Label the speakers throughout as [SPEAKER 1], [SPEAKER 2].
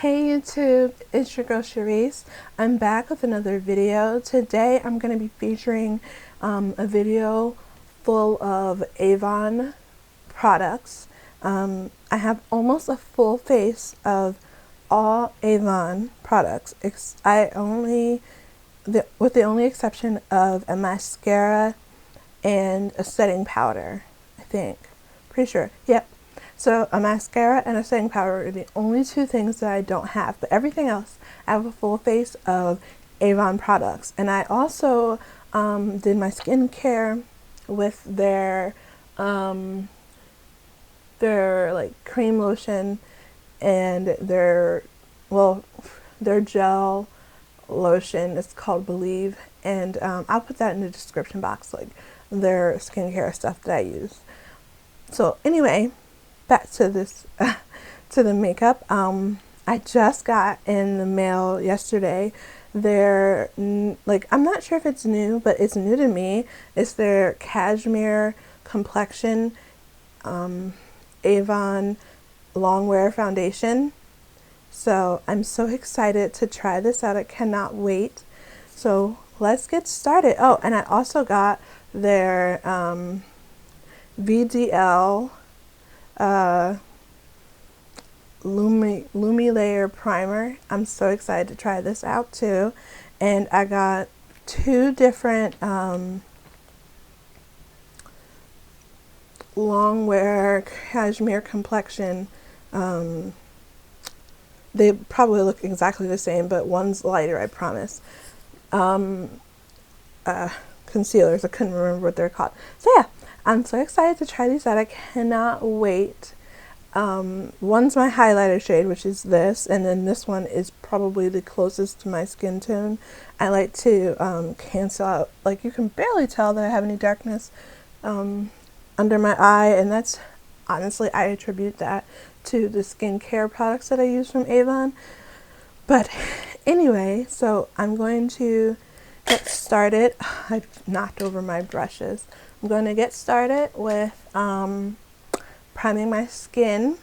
[SPEAKER 1] Hey YouTube, it's your girl Charisse. I'm back with another video. Today I'm going to be featuring a video full of Avon products. I have almost a full face of all Avon products. With the only exception of a mascara and a setting powder, I think. Pretty sure. Yep. So a mascara and a setting powder are the only two things that I don't have, but everything else I have a full face of Avon products. And I also did my skincare with their like cream lotion and their gel lotion. It's called Believe, and I'll put that in the description box, like their skincare stuff that I use. So anyway, back to this to the makeup. I just got in the mail yesterday their I'm not sure if it's new, but it's new to me. It's their cashmere complexion Avon longwear foundation. So I'm so excited to try this out. I cannot wait. So let's get started. Oh, and I also got their VDL Lumi Layer Primer. I'm so excited to try this out too. And I got two different longwear cashmere complexion. They probably look exactly the same, but one's lighter, I promise. Concealers, I couldn't remember what they're called. So yeah, I'm so excited to try these out. I cannot wait. One's my highlighter shade, which is this, and then this one is probably the closest to my skin tone. I like to cancel out, like you can barely tell that I have any darkness under my eye, and that's honestly, I attribute that to the skincare products that I use from Avon. But anyway, so I'm going to get started. I've knocked over my brushes. I'm going to get started with priming my skin.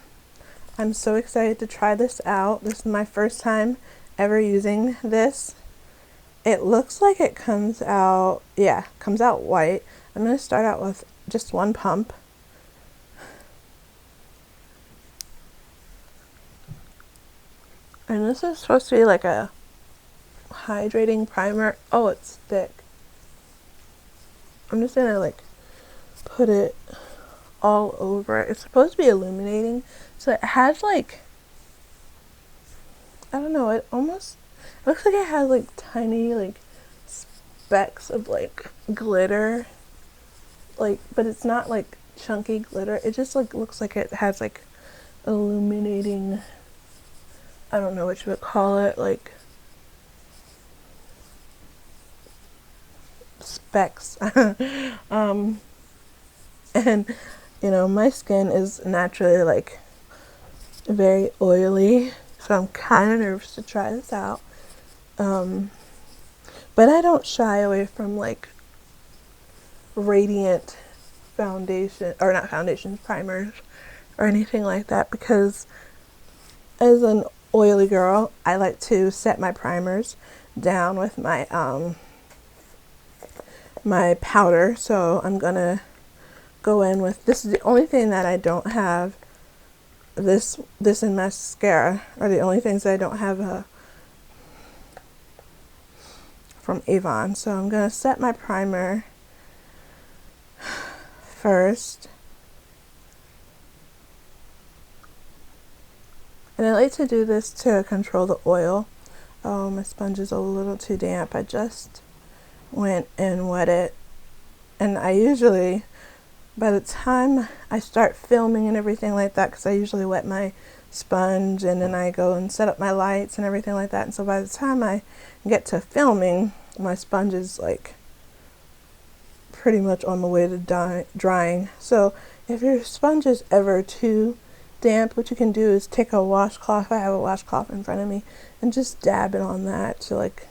[SPEAKER 1] I'm so excited to try this out. This is my first time ever using this. It looks like it comes out white. I'm going to start out with just one pump. And this is supposed to be like a hydrating primer. Oh, it's thick. I'm just gonna like put it all over. It's supposed to be illuminating, so it has like, I don't know, it almost looks like it has like tiny like specks of like glitter, like, but it's not like chunky glitter. It just like looks like it has like illuminating, I don't know what you would call it, like specks. And you know, my skin is naturally like very oily, so I'm kind of nervous to try this out. But I don't shy away from like radiant foundation, or not foundations, primers or anything like that, because as an oily girl, I like to set my primers down with my my powder. So I'm gonna go in with, this is the only thing that I don't have. This and mascara are the only things that I don't have from Avon. So I'm gonna set my primer first. And I like to do this to control the oil. Oh, my sponge is a little too damp. I just went and wet it. And I usually, by the time I start filming and everything like that, because I usually wet my sponge and then I go and set up my lights and everything like that. And so by the time I get to filming, my sponge is like pretty much on the way to drying. So if your sponge is ever too damp, what you can do is take a washcloth. I have a washcloth in front of me, and just dab it on that to like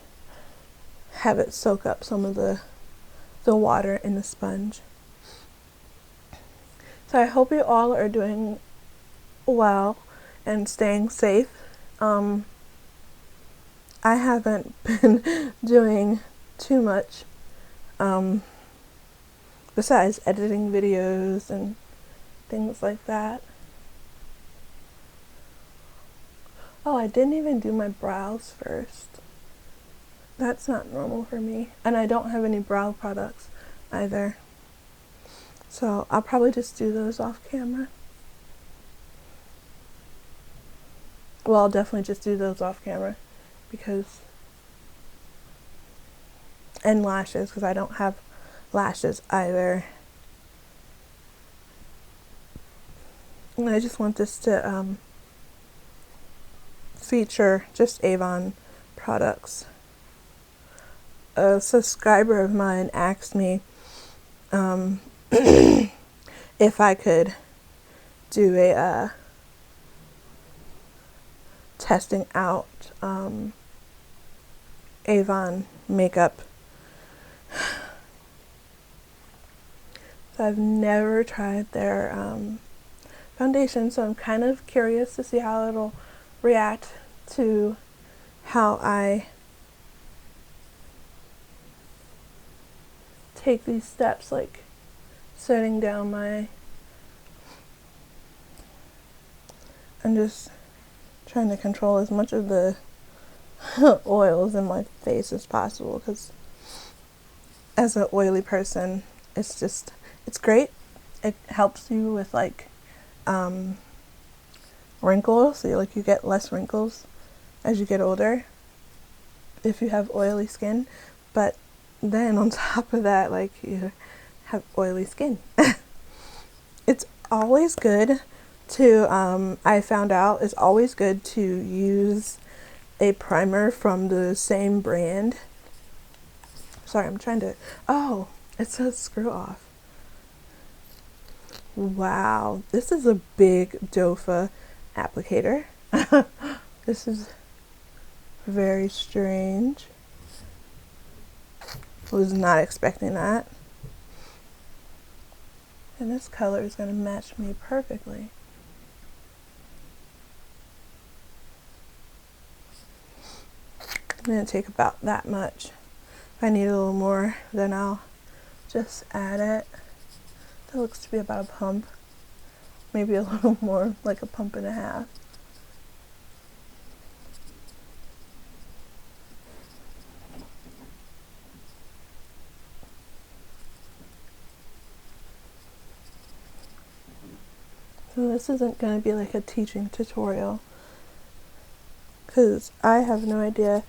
[SPEAKER 1] have it soak up some of the water in the sponge. So I hope you all are doing well and staying safe I haven't been doing too much besides editing videos and things like that. Oh, I didn't even do my brows first. That's not normal for me. And I don't have any brow products either. So I'll probably just do those off camera. Well, I'll definitely just do those off camera because, and lashes, because I don't have lashes either. And I just want this to feature just Avon products. A subscriber of mine asked me if I could do a testing out Avon makeup. So I've never tried their foundation, so I'm kind of curious to see how it'll react to how I take these steps, like setting down my, I'm just trying to control as much of the oils in my face as possible, because as an oily person, it's great. It helps you with like wrinkles, so you get less wrinkles as you get older if you have oily skin. But then on top of that, like, you have oily skin. It's always good to I found out it's always good to use a primer from the same brand. Sorry, I'm trying to, oh, it says screw off. Wow, this is a big dofa applicator. This is very strange. Was not expecting that. And this color is going to match me perfectly. I'm going to take about that much. If I need a little more, then I'll just add it. That looks to be about a pump. Maybe a little more, like a pump and a half. So this isn't going to be like a teaching tutorial, because I have no idea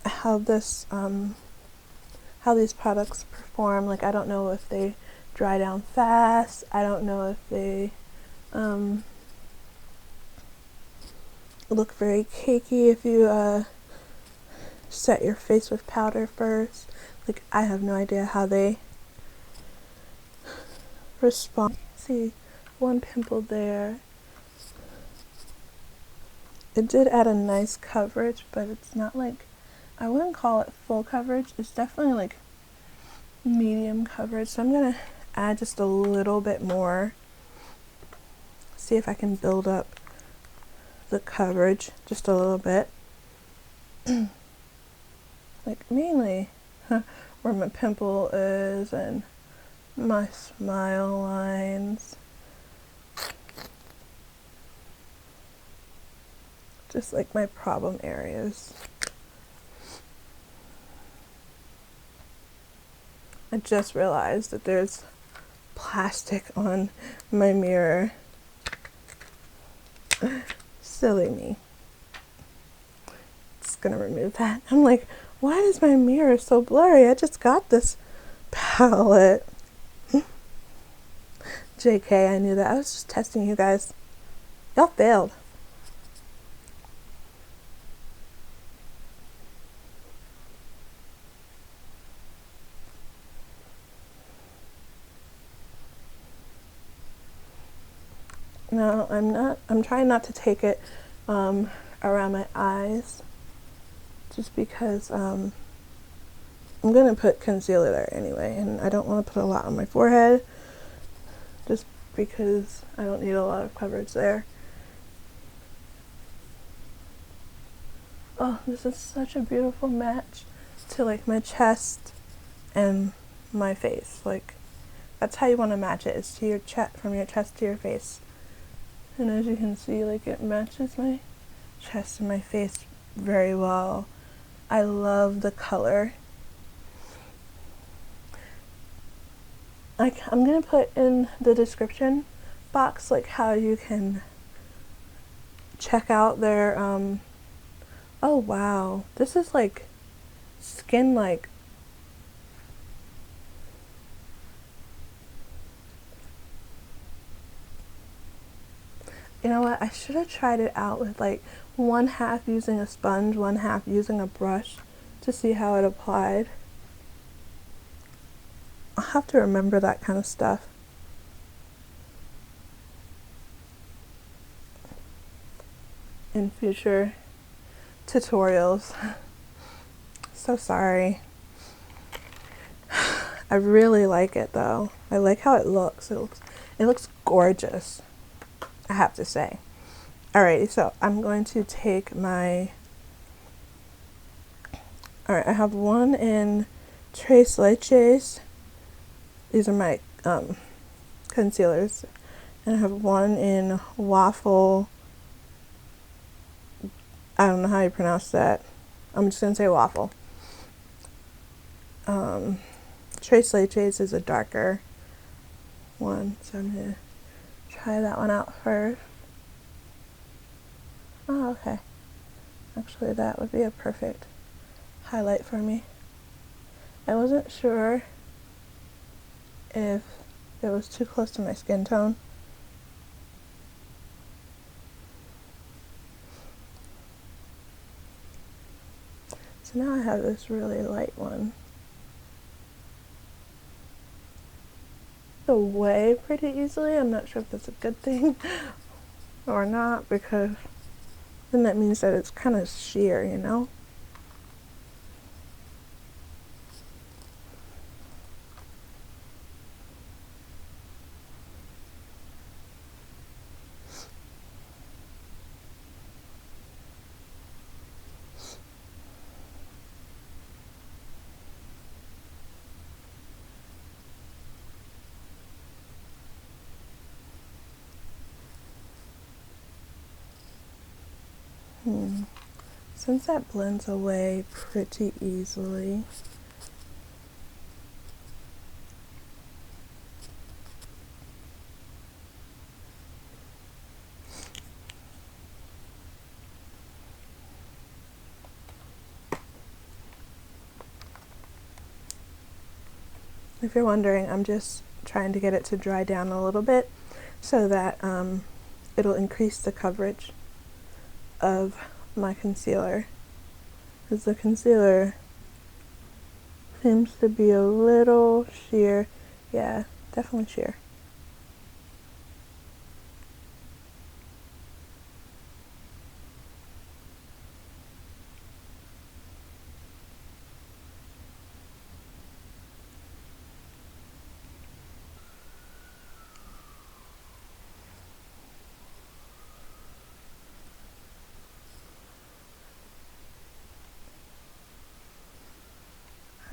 [SPEAKER 1] how this how these products perform. Like, I don't know if they dry down fast. I don't know if they look very cakey if you set your face with powder first. Like, I have no idea how they respond. See, one pimple there. It did add a nice coverage, but it's not like, I wouldn't call it full coverage. It's definitely like medium coverage. So I'm going to add just a little bit more. See if I can build up the coverage just a little bit. Like, mainly where my pimple is and my smile lines. Just like my problem areas. I just realized that there's plastic on my mirror. Silly me. Just gonna remove that. I'm like, why is my mirror so blurry? I just got this palette. JK, I knew that. I was just testing you guys. Y'all failed. No, I'm not. I'm trying not to take it around my eyes, just because I'm going to put concealer there anyway, and I don't want to put a lot on my forehead, just because I don't need a lot of coverage there. Oh, this is such a beautiful match to like my chest and my face. Like, that's how you want to match it, is to your chest, from your chest to your face. And as you can see, like, it matches my chest and my face very well. I love the color. Like, I'm gonna put in the description box like how you can check out their oh wow, this is like skin like. You know what, I should have tried it out with like one half using a sponge, one half using a brush to see how it applied. I'll have to remember that kind of stuff. In future tutorials. So sorry. I really like it though. I like how it looks. It looks gorgeous, I have to say. Alrighty, so I'm going to take my, alright, I have one in Tres Leches. These are my concealers. And I have one in Waffle. I don't know how you pronounce that. I'm just gonna say Waffle. Tres Leches is a darker one, so I'm gonna try that one out first. Oh, okay. Actually, that would be a perfect highlight for me. I wasn't sure if it was too close to my skin tone. So now I have this really light one. Away pretty easily. I'm not sure if that's a good thing or not, because then that means that it's kind of sheer, you know? Since that blends away pretty easily, if you're wondering, I'm just trying to get it to dry down a little bit so that it'll increase the coverage of my concealer, because the concealer seems to be a little sheer. Yeah, definitely sheer.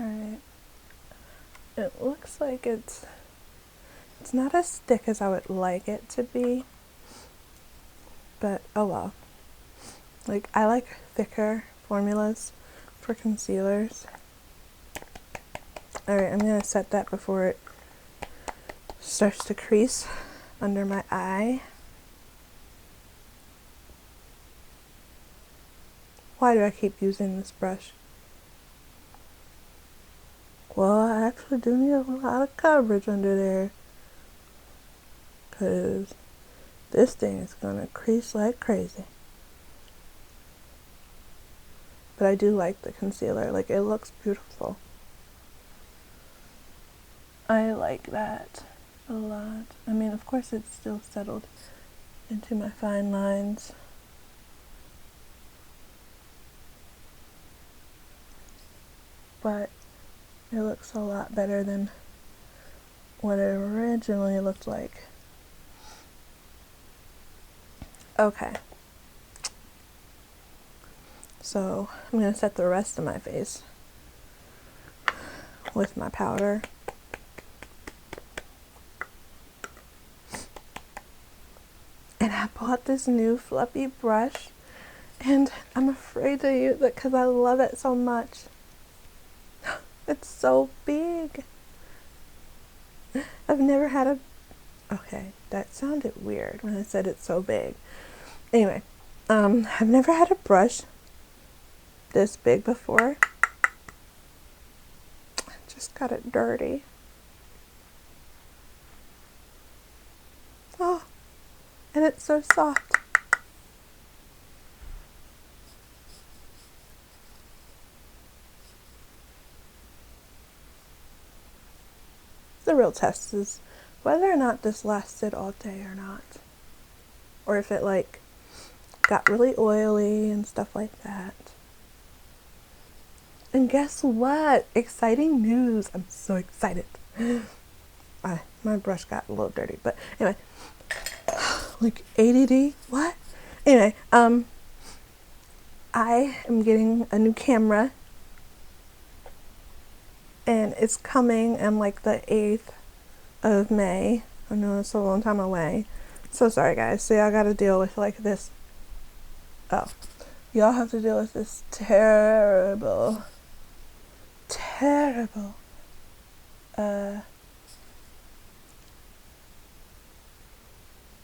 [SPEAKER 1] Alright. It looks like it's not as thick as I would like it to be, but oh well. Like, I like thicker formulas for concealers. Alright, I'm gonna set that before it starts to crease under my eye. Why do I keep using this brush? Well, I actually do need a lot of coverage under there, because this thing is gonna crease like crazy. But I do like the concealer. Like, it looks beautiful. I like that a lot. I mean, of course it's still settled into my fine lines. But it looks a lot better than what it originally looked like. Okay. So I'm going to set the rest of my face with my powder. And I bought this new fluffy brush, and I'm afraid to use it because I love it so much. It's so big. I've never had a... Okay, that sounded weird when I said it's so big. Anyway, I've never had a brush this big before. I just got it dirty. Oh, and it's so soft. The real test is whether or not this lasted all day or not. Or if it like got really oily and stuff like that. And guess what? Exciting news. I'm so excited. My brush got a little dirty, but anyway. Like ADD? What? Anyway, I am getting a new camera. And it's coming on like the 8th of May. I know it's a long time away. So sorry guys. So y'all gotta deal with like this. Oh. Y'all have to deal with this terrible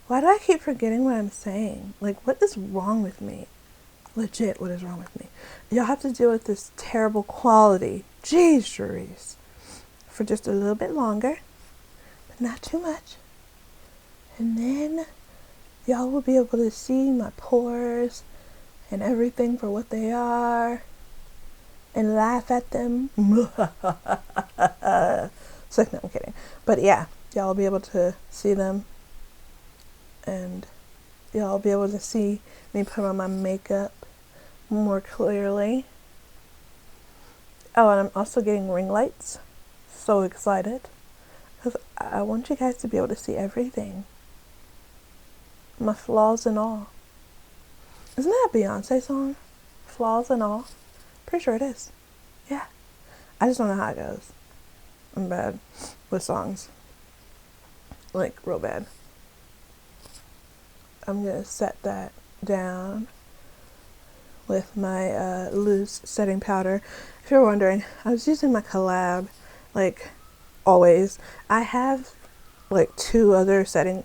[SPEAKER 1] why do I keep forgetting what I'm saying? Like, what is wrong with me? Legit, what is wrong with me? Y'all have to deal with this terrible quality. Jeez, Charisse. For just a little bit longer, but not too much. And then y'all will be able to see my pores and everything for what they are and laugh at them. It's like, no, I'm kidding. But yeah, y'all will be able to see them. And y'all will be able to see me put on my makeup more clearly. Oh, and I'm also getting ring lights. So excited. Because I want you guys to be able to see everything. My flaws and all. Isn't that a Beyonce song? Flaws and all? Pretty sure it is. Yeah. I just don't know how it goes. I'm bad with songs. Like, real bad. I'm going to set that down with my loose setting powder. If you're wondering, I was using my Collab, like, always. I have, like, 3 other setting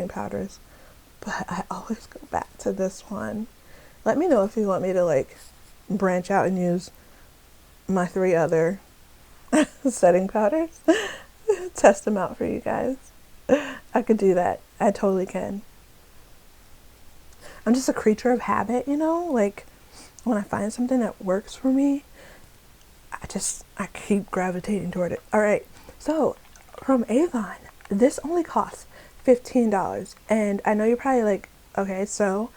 [SPEAKER 1] powders, but I always go back to this one. Let me know if you want me to, like, branch out and use my 3 other setting powders. Test them out for you guys. I could do that. I totally can. I'm just a creature of habit, you know? Like, when I find something that works for me, I keep gravitating toward it. All right, so from Avon, this only costs $15. And I know you're probably like, okay, so,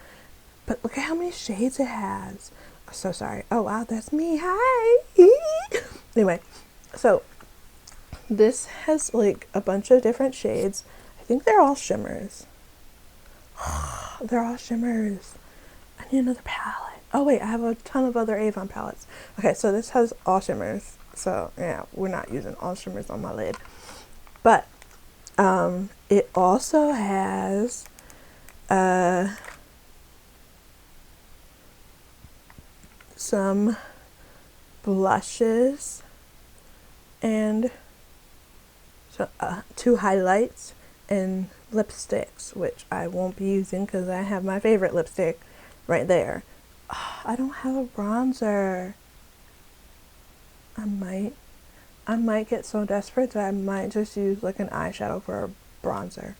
[SPEAKER 1] but look at how many shades it has. So sorry. Oh, wow, that's me. Hi. Anyway, so this has like a bunch of different shades. I think they're all shimmers. They're all shimmers. I need another palette. Oh wait, I have a ton of other Avon palettes. Okay, so this has all shimmers. So yeah, we're not using all shimmers on my lid. But it also has some blushes and so, 2 highlights and lipsticks, which I won't be using because I have my favorite lipstick right there. Oh, I don't have a bronzer. I might get so desperate that I might just use like an eyeshadow for a bronzer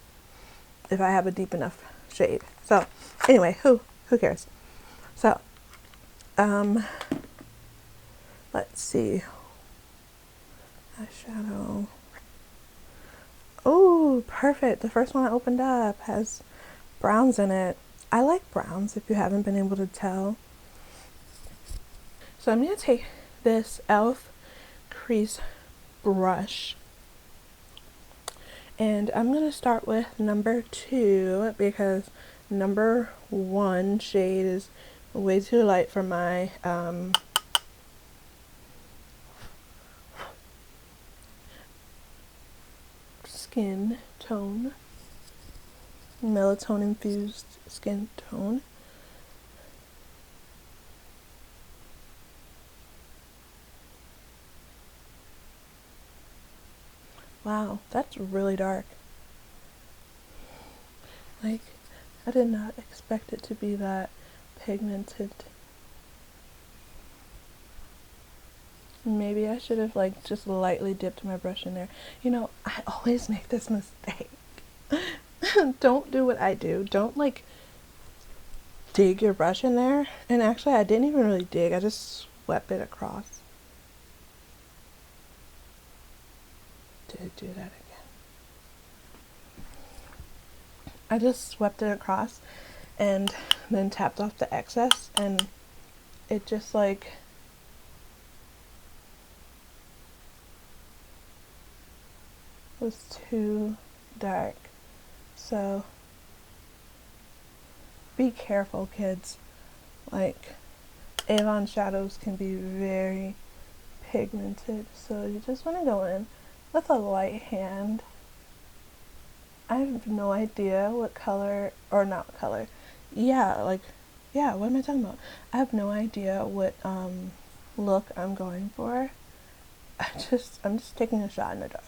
[SPEAKER 1] if I have a deep enough shade. So anyway, who cares? So let's see. Eyeshadow. Oh, perfect. The first one I opened up has browns in it. I like browns, if you haven't been able to tell. So I'm going to take this e.l.f. crease brush. And I'm going to start with number 2 because number 1 shade is way too light for my skin tone, melatonin infused skin tone. Wow, that's really dark. Like, I did not expect it to be that pigmented. Maybe I should have like just lightly dipped my brush in there. You know, I always make this mistake. Don't do what I do. Don't like dig your brush in there. And actually I didn't even really dig. I just swept it across. Did do that again. I just swept it across and then tapped off the excess, and it just like was too dark. So be careful, kids. Like, Avon shadows can be very pigmented, so you just want to go in with a light hand. I have no idea what color, or not color, what am I talking about? I have no idea what look I'm going for. I'm just taking a shot in the dark.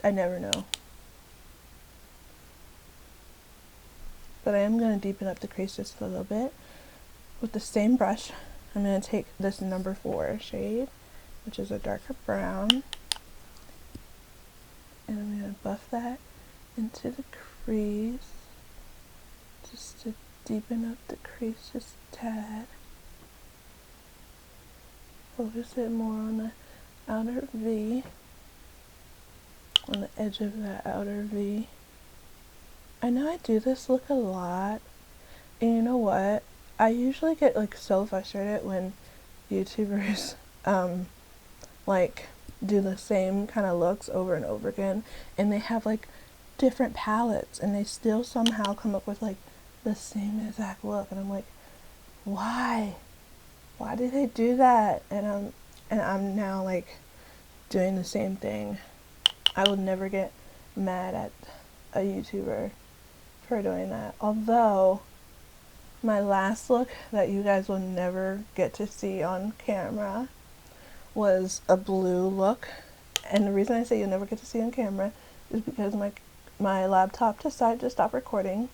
[SPEAKER 1] I never know. But I am going to deepen up the crease just a little bit. With the same brush, I'm going to take this number 4 shade, which is a darker brown, and I'm going to buff that into the crease, just to deepen up the crease just a tad. Focus it more on the outer V, on the edge of that outer V. I know I do this look a lot, and you know what? I usually get like so frustrated when YouTubers like do the same kind of looks over and over again, and they have like different palettes and they still somehow come up with like the same exact look, and I'm like, why do they do that? And I'm now like doing the same thing. I would never get mad at a YouTuber for doing that, although my last look that you guys will never get to see on camera was a blue look. And the reason I say you'll never get to see on camera is because my laptop decided to stop recording,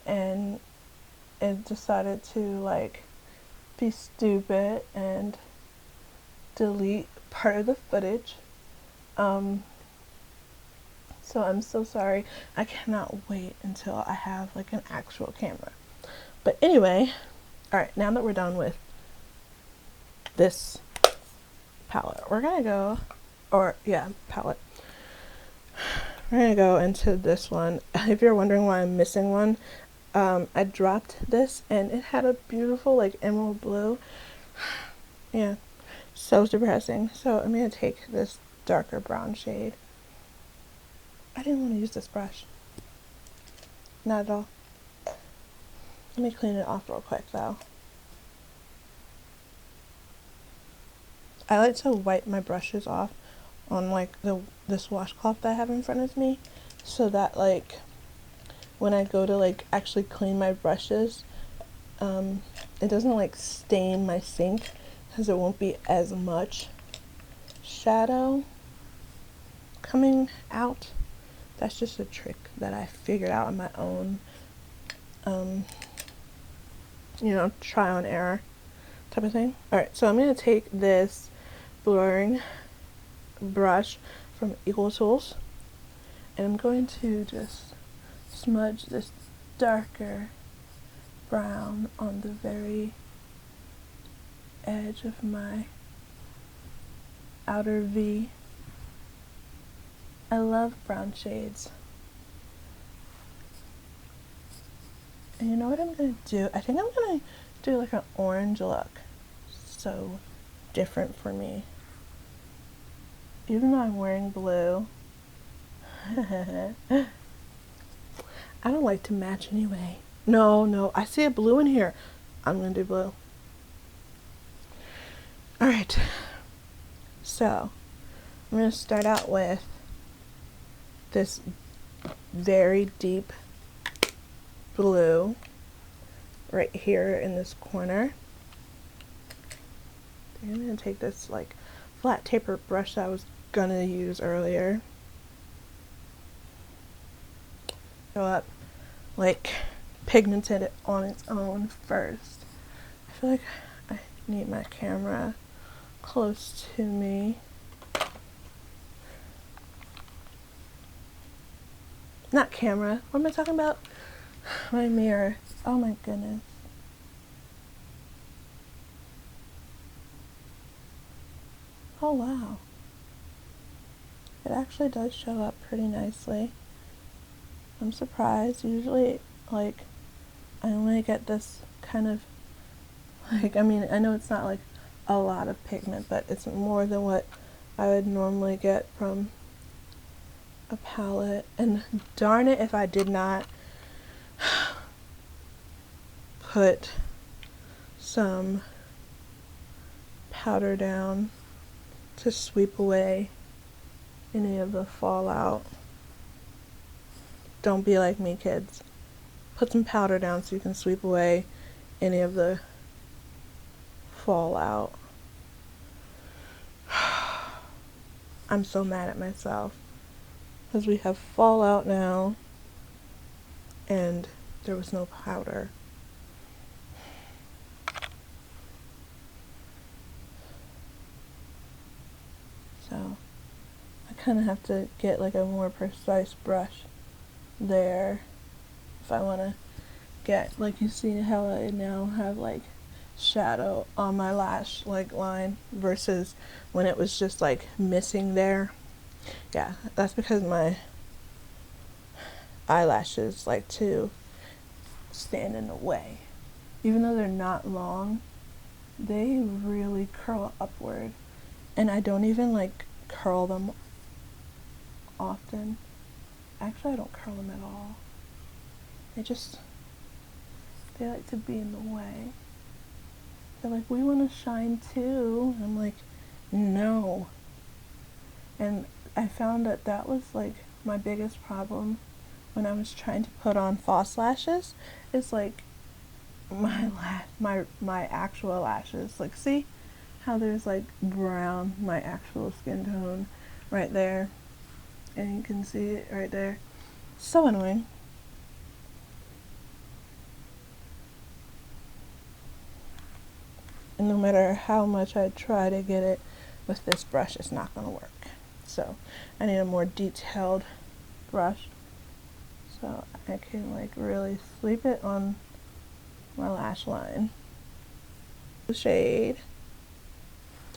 [SPEAKER 1] and it decided to like be stupid and delete part of the footage. So I'm so sorry. I cannot wait until I have like an actual camera. But anyway, alright, now that we're done with this palette, we're gonna go, palette. We're gonna go into this one. If you're wondering why I'm missing one, I dropped this and it had a beautiful like emerald blue. Yeah, so depressing. So I'm gonna take this darker brown shade. I didn't want to use this brush. Not at all. Let me clean it off real quick though. I like to wipe my brushes off on like this washcloth that I have in front of me, so that like when I go to like actually clean my brushes, it doesn't like stain my sink, because it won't be as much shadow coming out. That's just a trick that I figured out on my own, try on error type of thing. Alright, so I'm going to take this blurring brush from Equal Tools, and I'm going to just smudge this darker brown on the very edge of my outer V. I love brown shades. And you know what I'm going to do? I think I'm going to do like an orange look. So different for me. Even though I'm wearing blue. I don't like to match anyway. No, I see a blue in here. I'm gonna do blue. All right, so I'm gonna start out with this very deep blue right here in this corner. I'm gonna take this like flat taper brush that I was gonna use earlier. Go up like pigmented it on its own first. I feel like I need my camera close to me. Not camera, what am I talking about? My mirror. Oh my goodness. Oh wow. It actually does show up pretty nicely. I'm surprised. Usually, like, I only get this kind of, like, I mean, I know it's not like a lot of pigment, but it's more than what I would normally get from a palette. And darn it if I did not put some powder down to sweep away any of the fallout. Don't be like me, kids. Put some powder down so you can sweep away any of the fallout. I'm so mad at myself because we have fallout now and there was no powder. So I kind of have to get like a more precise brush there if I want to get, like, you see how I now have like shadow on my lash like line versus when it was just like missing there. Yeah, that's because my eyelashes like to stand in the way. Even though they're not long, they really curl upward, and I don't even like curl them often. Actually, I don't curl them at all. They like to be in the way. They're like, we want to shine too. And I'm like, no. And I found that that was like my biggest problem when I was trying to put on false lashes. Is like my actual lashes. Like, see how there's like brown, my actual skin tone right there, and you can see it right there. So annoying. And no matter how much I try to get it with this brush, it's not going to work. So I need a more detailed brush so I can like really sweep it on my lash line. The shade.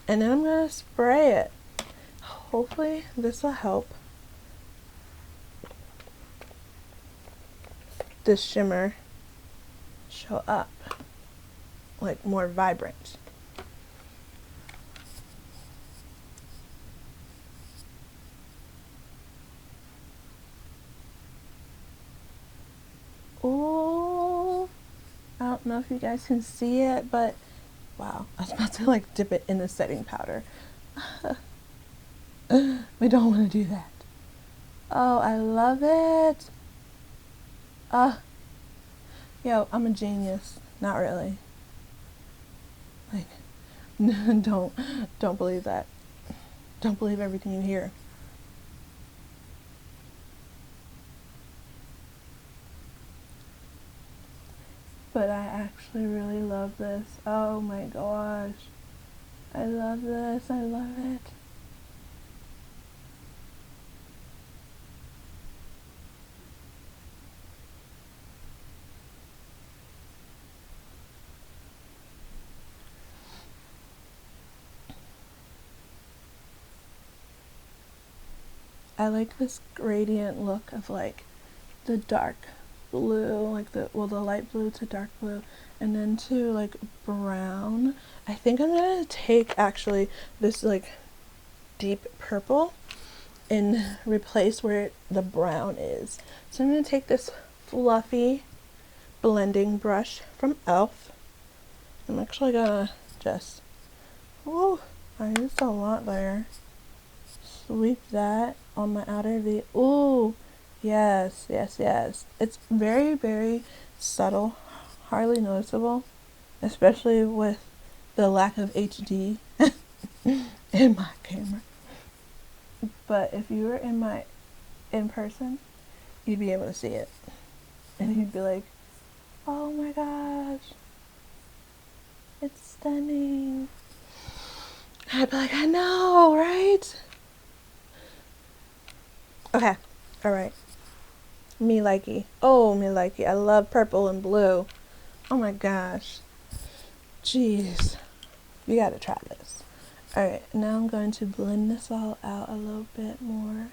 [SPEAKER 1] And then I'm going to spray it. Hopefully this will help this shimmer show up like more vibrant. Oh, I don't know if you guys can see it, but wow, I was about to like dip it in the setting powder. We don't want to do that. Oh, I love it. Yo, I'm a genius. Not really. Like, don't believe that. Don't believe everything you hear. But I actually really love this. Oh my gosh. I love this. I love it. I like this gradient look of like the dark blue, like the light blue to dark blue, and then to like brown. I think I'm gonna take actually this like deep purple and replace where the brown is. So I'm gonna take this fluffy blending brush from Elf. I'm actually gonna just, oh, I used a lot there. Sweep that on my outer V. Ooh, yes, yes, yes. It's very, very subtle, hardly noticeable, especially with the lack of HD in my camera. But if you were in person, you'd be able to see it. And you'd be like, oh my gosh, it's stunning. I'd be like, I know, right? Okay, alright. Me likey. Oh, me likey. I love purple and blue. Oh my gosh. Jeez. You gotta try this. Alright, now I'm going to blend this all out a little bit more.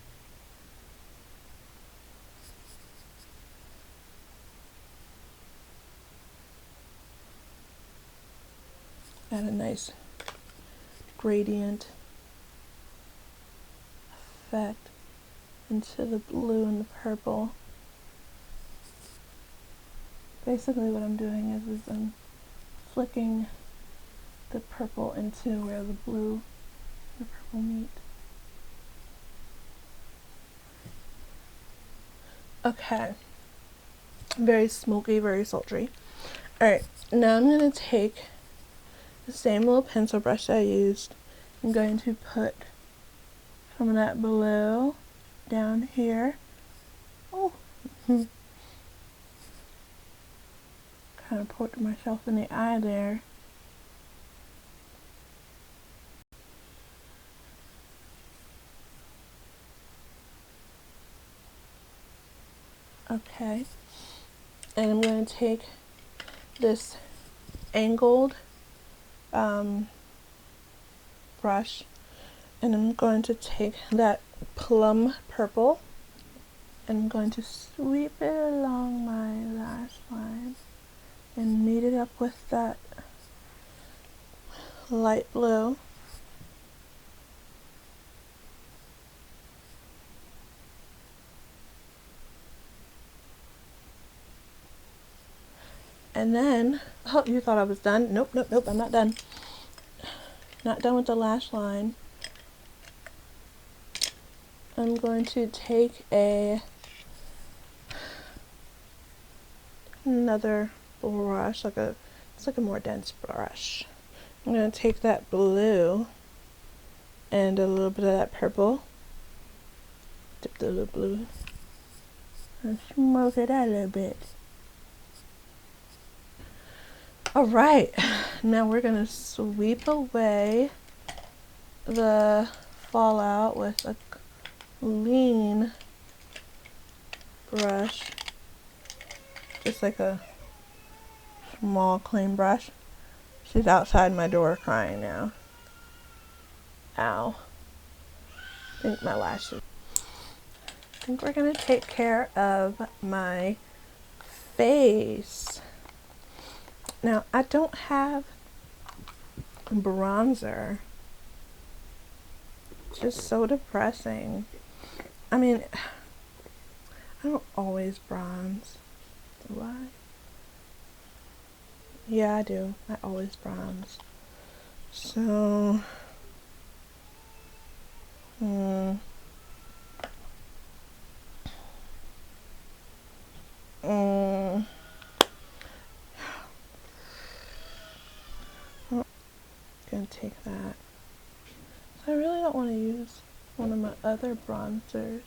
[SPEAKER 1] Add a nice gradient effect into the blue and the purple. Basically what I'm doing is I'm flicking the purple into where the blue and the purple meet. Okay. Very smoky, very sultry. Alright, now I'm going to take the same little pencil brush that I used. I'm going to put some of that blue down here. Oh, kind of poked myself in the eye there. Okay, and I'm going to take this angled brush, and I'm going to take that plum purple and I'm going to sweep it along my lash line and meet it up with that light blue. And then, oh, you thought I was done? Nope, nope, nope, I'm not done. Not done with the lash line. I'm going to take another brush, it's like a more dense brush. I'm going to take that blue and a little bit of that purple, dip the little blue, and smoke it out a little bit. Alright, now we're going to sweep away the fallout with a clean brush, just like a small clean brush. She's outside my door crying now. Ow. I think my lashes. I think we're going to take care of my face. Now, I don't have bronzer. It's just so depressing. I mean, I don't always bronze. Do I? Yeah, I do. I always bronze. So, gonna take that. So I really don't want to use one of my other bronzers.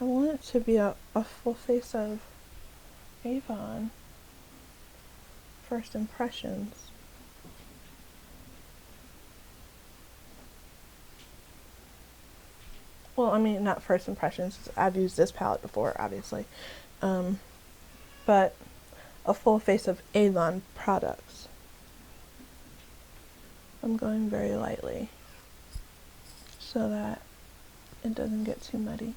[SPEAKER 1] I want it to be a full face of Avon First Impressions. Well, I mean, not First Impressions. I've used this palette before, obviously. But a full face of Avon products. I'm going very lightly so that it doesn't get too muddy.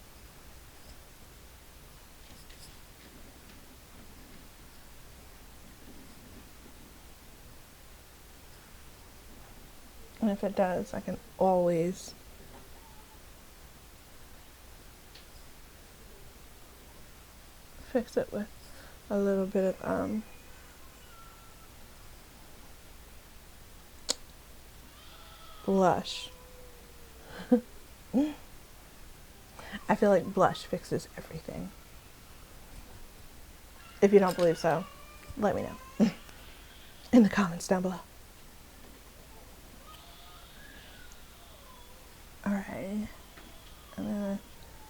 [SPEAKER 1] And if it does, I can always fix it with a little bit of blush. I feel like blush fixes everything. If you don't believe so, let me know in the comments down below. Alright, I'm gonna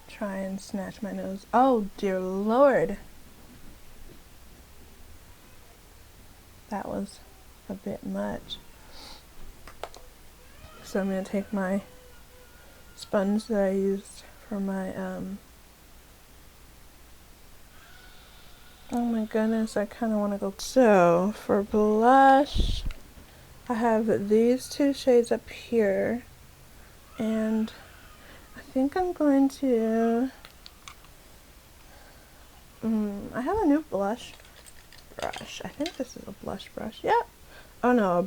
[SPEAKER 1] try and snatch my nose. Oh dear Lord! That was a bit much. So I'm gonna take my sponge that I used for my oh my goodness, I kind of want to go. So for blush, I have these two shades up here, and I think I'm going to I have a new blush brush. I think this is a blush brush. Yeah. Oh no, a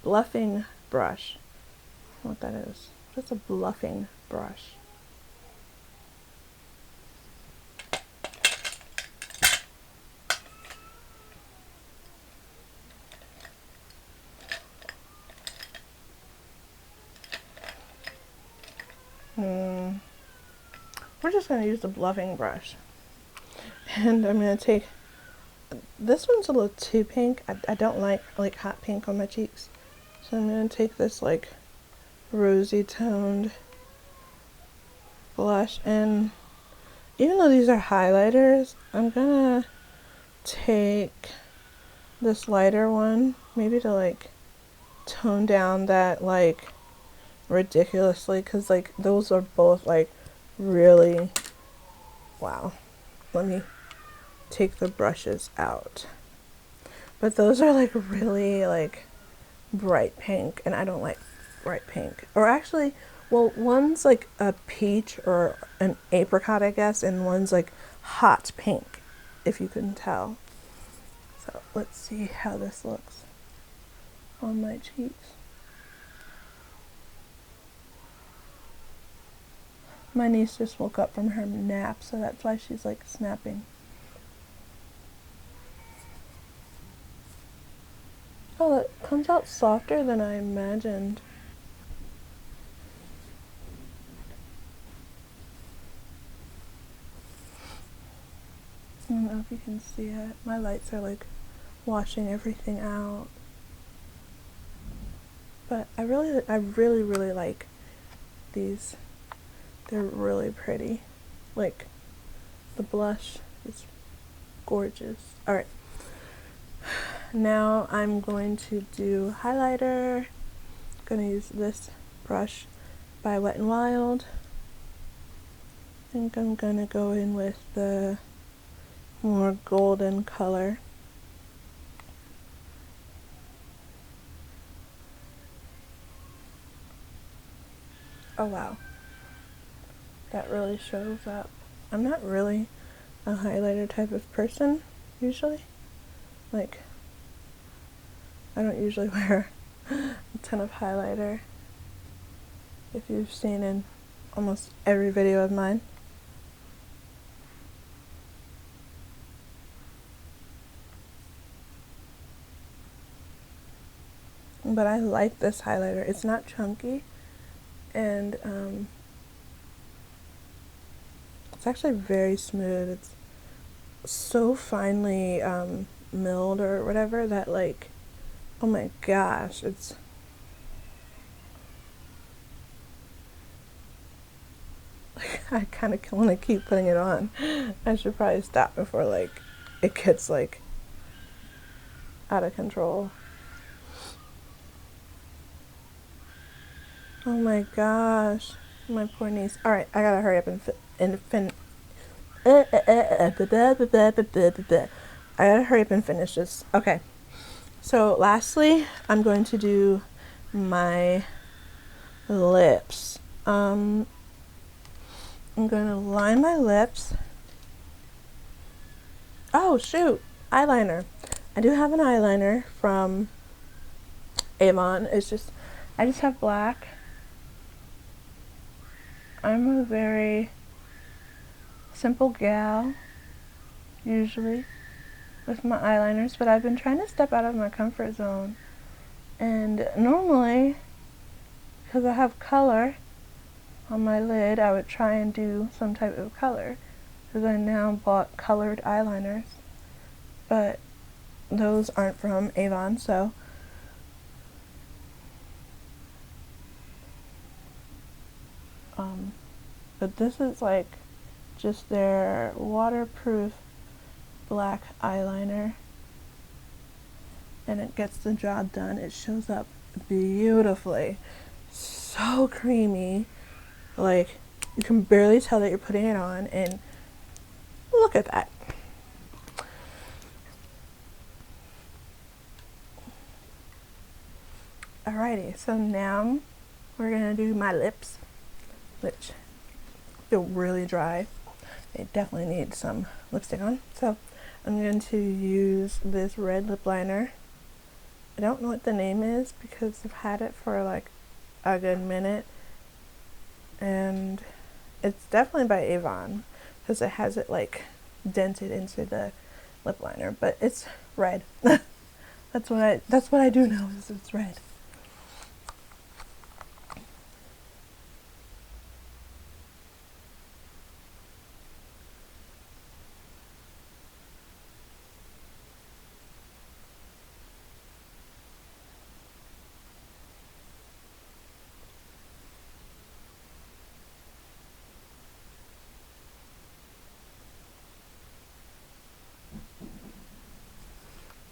[SPEAKER 1] bluffing brush. I don't know what that is. That's a bluffing brush. We're just going to use the bluffing brush. And I'm going to take, this one's a little too pink. I don't like hot pink on my cheeks. So I'm going to take this like rosy toned blush, and even though these are highlighters, I'm going to take this lighter one, maybe to like tone down that like ridiculously, because like those are both like really, wow. Let me take the brushes out. But those are like really like bright pink, and I don't like bright pink. Or actually, well, one's like a peach or an apricot, I guess, and one's like hot pink, if you couldn't tell. So let's see how this looks on my cheeks. My niece just woke up from her nap, so that's why she's like snapping. Oh, that comes out softer than I imagined. I don't know if you can see it. My lights are like washing everything out. But I really like these. They're really pretty. Like, the blush is gorgeous. Alright. Now I'm going to do highlighter. I'm going to use this brush by Wet n Wild. I think I'm going to go in with the more golden color. Oh wow. That really shows up. I'm not really a highlighter type of person, usually. Like, I don't usually wear a ton of highlighter, if you've seen in almost every video of mine. But I like this highlighter. It's not chunky, and it's actually very smooth. It's so finely milled or whatever that, like, oh my gosh, it's like, I kind of want to keep putting it on. I should probably stop before like it gets like out of control. Oh my gosh, my poor niece. All right, I gotta hurry up and I gotta hurry up and finish this. Okay, so lastly, I'm going to do my lips. I'm gonna line my lips. Oh shoot, eyeliner. I do have an eyeliner from Avon. I just have black. I'm a very simple gal. usually with my eyeliners, but I've been trying to step out of my comfort zone. And normally, because I have color on my lid, I would try and do some type of color, because I now bought colored eyeliners, but those aren't from Avon, so but this is like just their waterproof black eyeliner, and it gets the job done. It shows up beautifully, so creamy, like you can barely tell that you're putting it on, and look at that. Alrighty, so now we're gonna do my lips, which feel really dry. They definitely need some lipstick on. So I'm going to use this red lip liner. I don't know what the name is because I've had it for like a good minute, and it's definitely by Avon because it has it like dented into the lip liner, but it's red. That's what I do know, is it's red.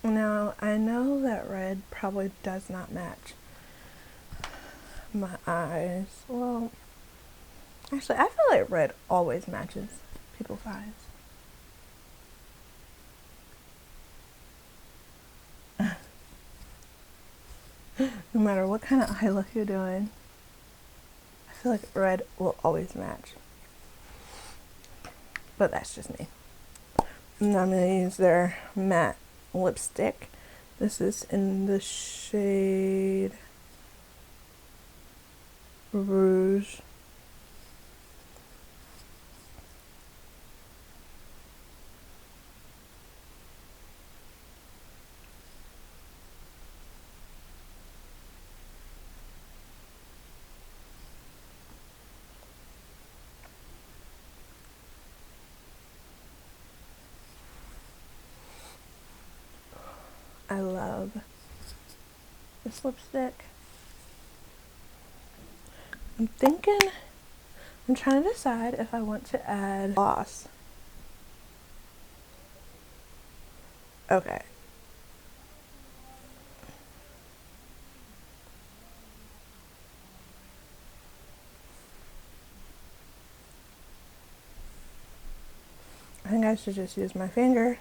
[SPEAKER 1] Now, I know that red probably does not match my eyes. Well, actually, I feel like red always matches people's eyes. No matter what kind of eye look you're doing, I feel like red will always match. But that's just me. And I'm going to use their matte lipstick. This is in the shade Rouge. I love this lipstick. I'm trying to decide if I want to add gloss. Okay. I think I should just use my finger.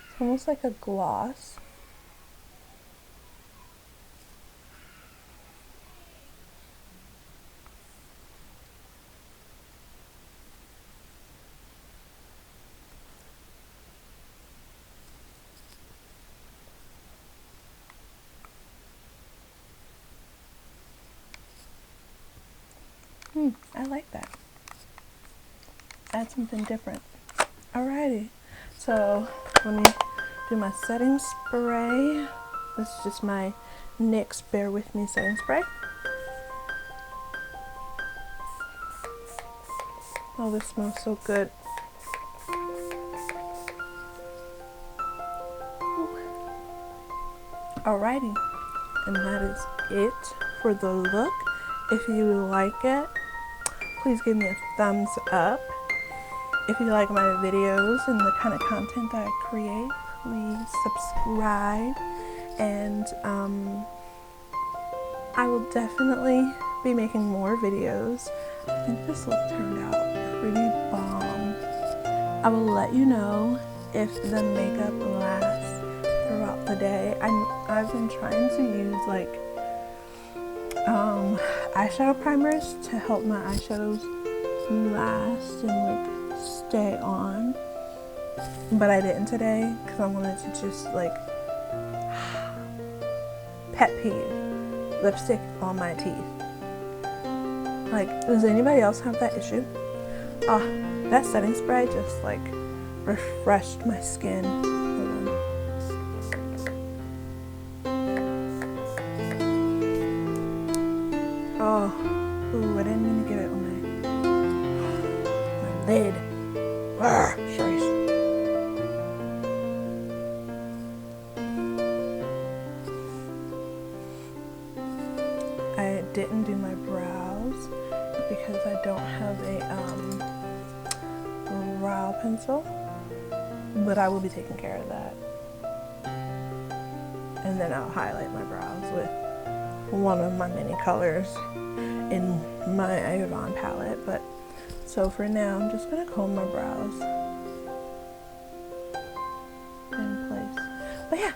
[SPEAKER 1] It's almost like a gloss. I like that. Add something different. Alrighty, so let me do my setting spray. This is just my NYX Bear With Me setting spray. Oh, this smells so good. Alrighty, and that is it for the look. If you like it, please give me a thumbs up. If you like my videos and the kind of content that I create, please subscribe, and I will definitely be making more videos. I think this look turned out pretty bomb. I will let you know if the makeup lasts throughout the day. I've been trying to use like eyeshadow primers to help my eyeshadows last and like stay on, but I didn't today because I wanted to just like pet peeve, lipstick on my teeth. Like, does anybody else have that issue? Oh, that setting spray just like refreshed my skin. Oh, ooh, I didn't mean to get it on my lid. Sorry. I didn't do my brows because I don't have a brow pencil, but I will be taking care of that. And then I'll highlight my brows with one of my many colors in my Avon palette. But so for now, I'm just gonna comb my brows in place. But yeah,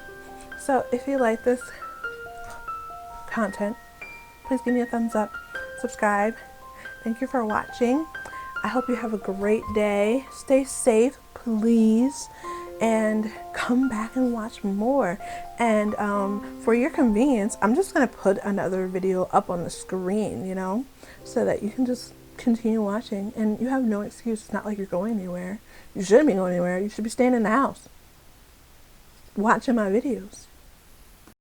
[SPEAKER 1] so if you like this content, please give me a thumbs up, subscribe. Thank you for watching. I hope you have a great day. Stay safe, please, and come back and watch more. And for your convenience, I'm just gonna put another video up on the screen, you know, so that you can just continue watching and you have no excuse. It's not like you're going anywhere. You shouldn't be going anywhere. You should be staying in the house watching my videos.